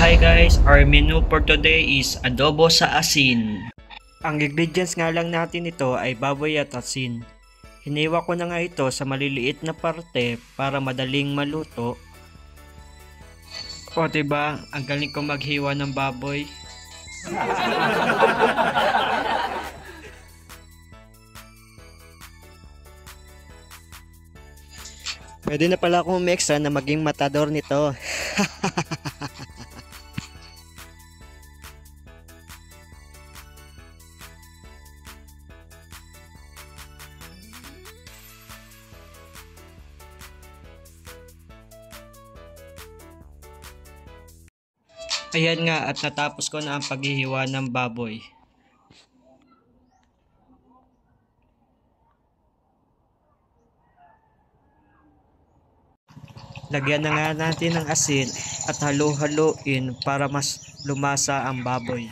Hi guys, our menu for today is adobo sa asin. Ang ingredients nga lang natin ito ay baboy at asin. Hiniwa ko na nga ito sa maliliit na parte para madaling maluto. O diba, ang galing ko maghiwa ng baboy. Pwede na pala akong umixa na maging matador nito. Ayan nga at natapos ko na ang paghihiwa ng baboy. Lagyan na nga natin ng asin at halo-haloin para mas lumasa ang baboy.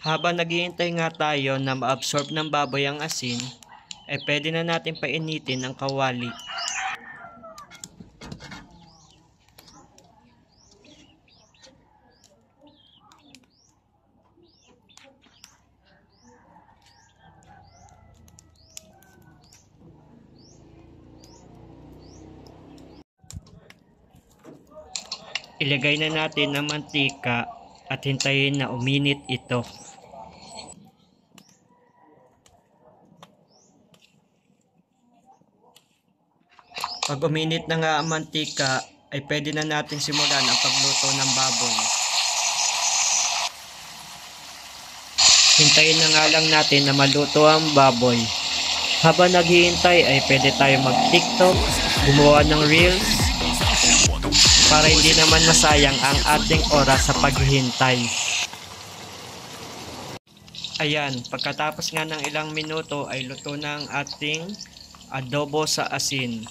Habang naghihintay nga tayo na ma-absorb ng baboy ang asin, ay pwede na natin painitin ang kawali. Ilagay na natin ang mantika at hintayin na uminit ito. Pag uminit na nga ang mantika, ay pwede na natin simulan ang pagluto ng baboy. Hintayin na nga lang natin na maluto ang baboy. Habang naghihintay ay pwede tayo mag-TikTok, gumawa ng reels, para hindi naman masayang ang ating oras sa paghihintay. Ayan, pagkatapos nga ng ilang minuto ay luto na ang ating adobo sa asin.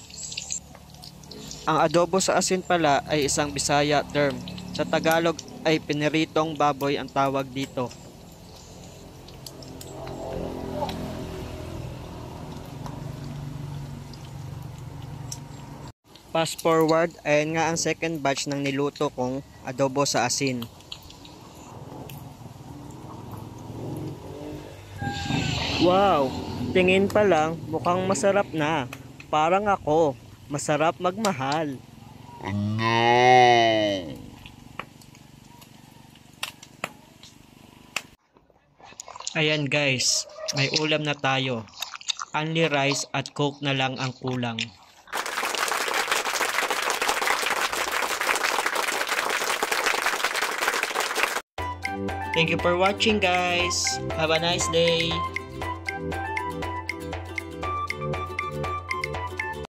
Ang adobo sa asin pala ay isang Bisaya term. Sa Tagalog ay piniritong baboy ang tawag dito. Fast forward, ayan nga ang second batch ng niluto kong adobo sa asin. Wow! Tingin pa lang, mukhang masarap na. Parang ako, masarap magmahal. No! Ayan guys, may ulam na tayo. Only rice at coke na lang ang kulang. Thank you for watching guys. Have a nice day.